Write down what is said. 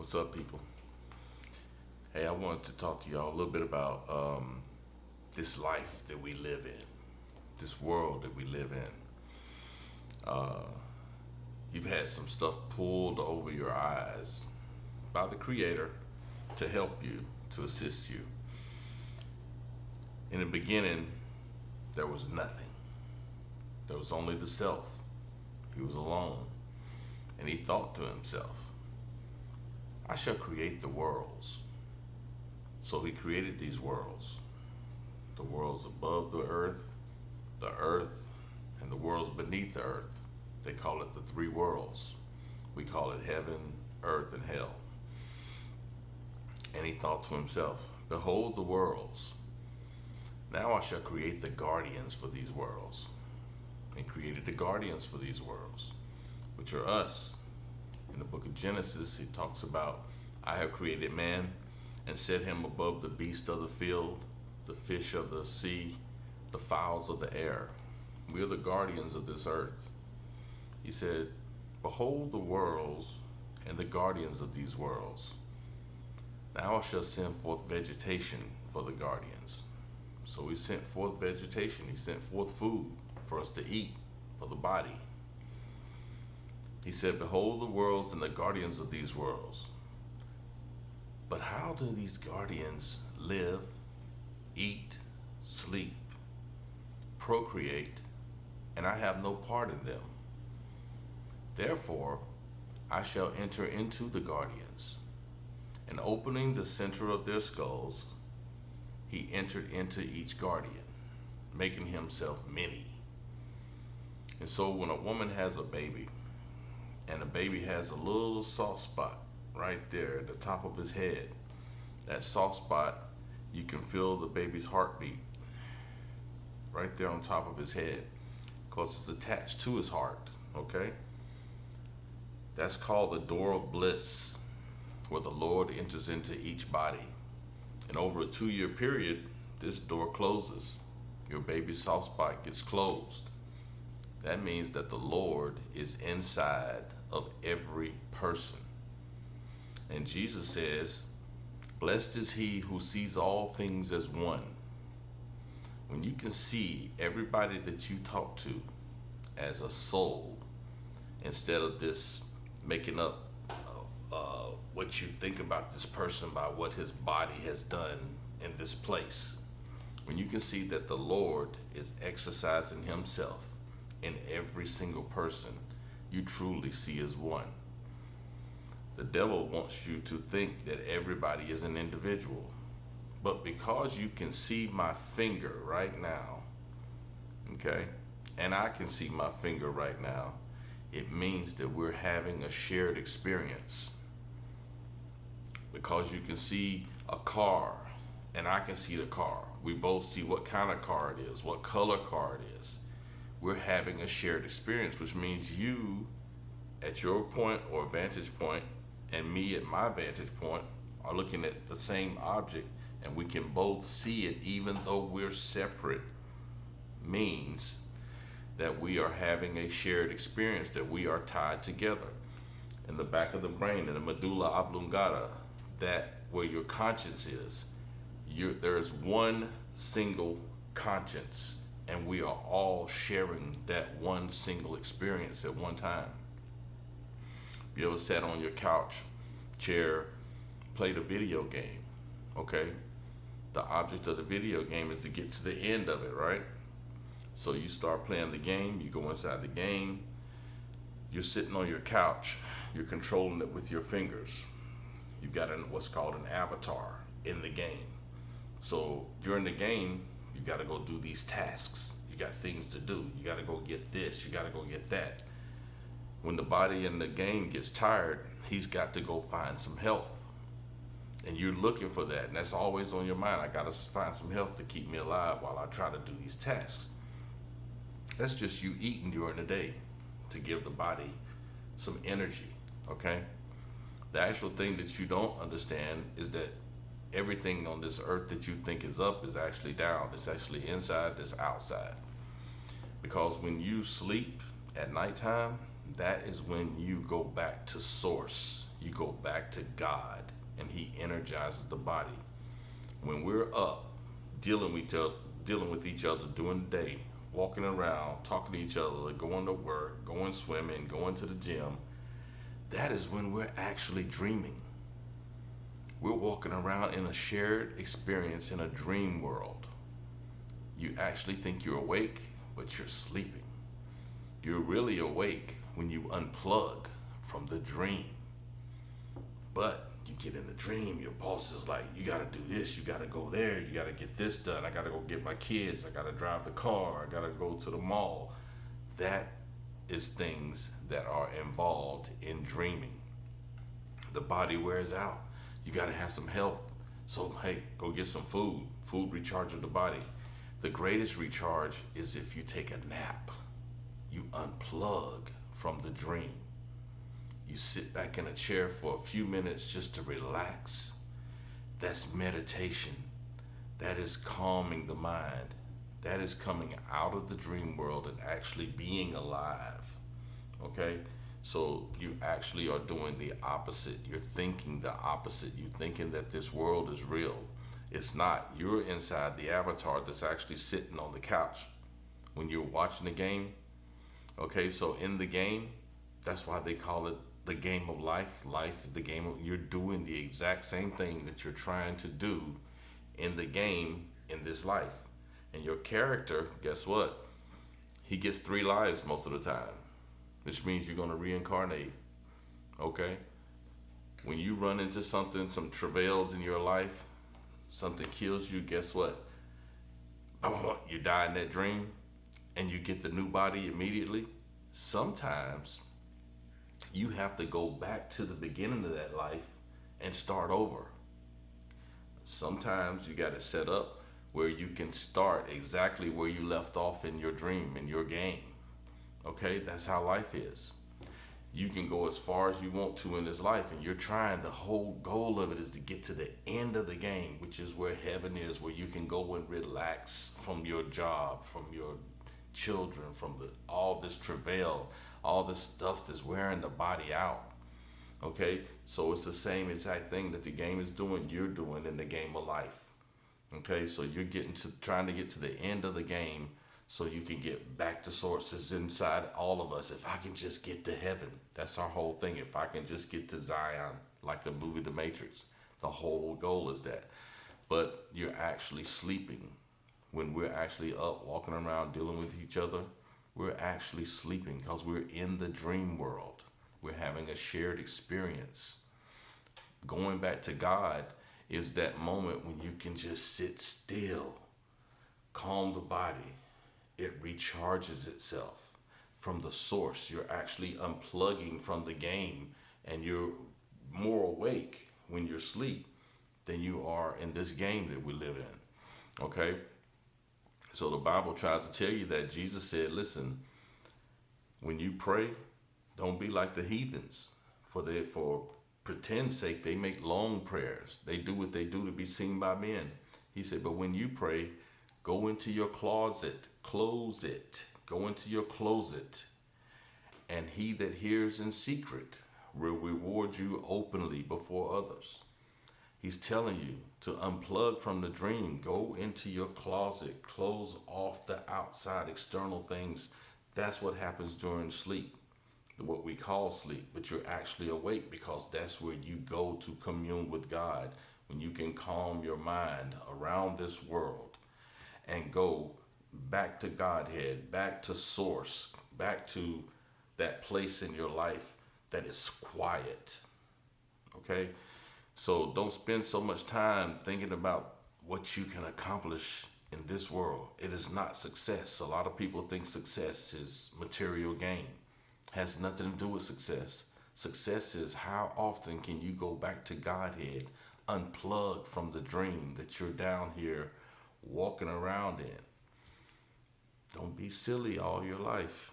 What's up, people? Hey, I wanted to talk to y'all a little bit about this life that we live in, this world that we live in. Uh, you've had some stuff pulled over your eyes by the Creator to help you, to assist you. In the beginning, there was nothing. There was only the self. He was alone. And he thought to himself, I shall create the worlds. So he created these worlds. The worlds above the earth, and the worlds beneath the earth. They call it the three worlds. We call it heaven, earth, and hell. And he thought to himself, behold the worlds. Now I shall create the guardians for these worlds. And created the guardians for these worlds, which are us. In the book of Genesis, he talks about, I have created man and set him above the beasts of the field, the fish of the sea, the fowls of the air. We are the guardians of this earth. He said, behold the worlds and the guardians of these worlds. Now I shall send forth vegetation for the guardians. So he sent forth vegetation. He sent forth food for us to eat, for the body. He said, behold the worlds and the guardians of these worlds. But how do these guardians live, eat, sleep, procreate, and I have no part in them? Therefore, I shall enter into the guardians, and opening the center of their skulls, he entered into each guardian, making himself many. And so when a woman has a baby, and the baby has a little soft spot right there at the top of his head, that soft spot, you can feel the baby's heartbeat right there on top of his head, because it's attached to his heart, okay? That's called the door of bliss, where the Lord enters into each body. And over a 2-year period, this door closes. Your baby's soft spot gets closed. That means that the Lord is inside of every person. And Jesus says, blessed is he who sees all things as one. When you can see everybody that you talk to as a soul, instead of this making up what you think about this person by what his body has done in this place. When you can see that the Lord is exercising himself in every single person, you truly see as one. The devil wants you to think that everybody is an individual. But because you can see my finger right now, okay, and I can see my finger right now, it means that we're having a shared experience. Because you can see a car, and I can see the car. We both see what kind of car it is, what color car it is. We're having a shared experience, which means you, at your point or vantage point, and me at my vantage point, are looking at the same object, and we can both see it even though we're separate, means that we are having a shared experience, that we are tied together. In the back of the brain, in the medulla oblongata, that where your conscience is, there's one single conscience, and we are all sharing that one single experience at one time. You ever sat on your couch, chair, played a video game, okay? The object of the video game is to get to the end of it, right? So you start playing the game, you go inside the game, you're sitting on your couch, you're controlling it with your fingers. You've got what's called an avatar in the game. So during the game, you gotta go do these tasks. You got things to do. You gotta go get this, you gotta go get that. When the body in the game gets tired, he's got to go find some health. And you're looking for that, and that's always on your mind. I gotta find some health to keep me alive while I try to do these tasks. That's just you eating during the day to give the body some energy, okay? The actual thing that you don't understand is that everything on this earth that you think is up is actually down. It's actually inside, it's outside. Because when you sleep at nighttime, that is when you go back to source. you go back to God and he energizes the body. When we're up dealing with each other during the day, walking around, talking to each other, going to work, going swimming, going to the gym, that is when we're actually dreaming. We're walking around in a shared experience in a dream world. You actually think you're awake, but you're sleeping. You're really awake when you unplug from the dream. But you get in the dream, your boss is like, you gotta do this, you gotta go there, you gotta get this done, I gotta go get my kids, I gotta drive the car, I gotta go to the mall. That is things that are involved in dreaming. The body wears out. You gotta have some health. So hey, go get some food. Food recharges the body. The greatest recharge is if you take a nap. You unplug from the dream. You sit back in a chair for a few minutes just to relax. That's meditation. That is calming the mind. That is coming out of the dream world and actually being alive. Okay? So you actually are doing the opposite. You're thinking the opposite. You're thinking that this world is real. It's not. You're inside the avatar that's actually sitting on the couch when you're watching the game. Okay, so in the game, that's why they call it the game of life. Life, the game of, you're doing the exact same thing that you're trying to do in the game in this life. And your character, guess what? He gets 3 lives most of the time, which means you're going to reincarnate. Okay? When you run into something, some travails in your life, something kills you, guess what? You die in that dream and you get the new body immediately. Sometimes you have to go back to the beginning of that life and start over. Sometimes you got to set up where you can start exactly where you left off in your dream, in your game. Okay, that's how life is. You can go as far as you want to in this life, and you're trying, the whole goal of it is to get to the end of the game, which is where heaven is, where you can go and relax from your job, from your children, from all this travail, all this stuff that's wearing the body out. Okay, so it's the same exact thing that the game is doing, you're doing in the game of life. Okay, so you're trying to get to the end of the game so you can get back to sources inside all of us. If I can just get to heaven, that's our whole thing. If I can just get to Zion, like the movie The Matrix, the whole goal is that. But you're actually sleeping. When we're actually up, walking around, dealing with each other, we're actually sleeping because we're in the dream world. We're having a shared experience. Going back to God is that moment when you can just sit still, calm the body. It recharges itself from the source. You're actually unplugging from the game, and you're more awake when you're asleep than you are in this game that we live in. Okay? So the Bible tries to tell you that Jesus said, listen, when you pray, don't be like the heathens. For pretend sake, they make long prayers. They do what they do to be seen by men. He said, but when you pray, go into your closet, close it, go into your closet, and he that hears in secret will reward you openly before others. He's telling you to unplug from the dream, go into your closet, close off the outside external things. That's what happens during sleep, what we call sleep, but you're actually awake because that's where you go to commune with God, when you can calm your mind around this world and go back to Godhead, back to source, back to that place in your life that is quiet. Okay? So don't spend so much time thinking about what you can accomplish in this world. It is not success. A lot of people think success is material gain. Has nothing to do with success. Success is how often can you go back to Godhead, unplug from the dream that you're down here walking around in. Don't be silly all your life.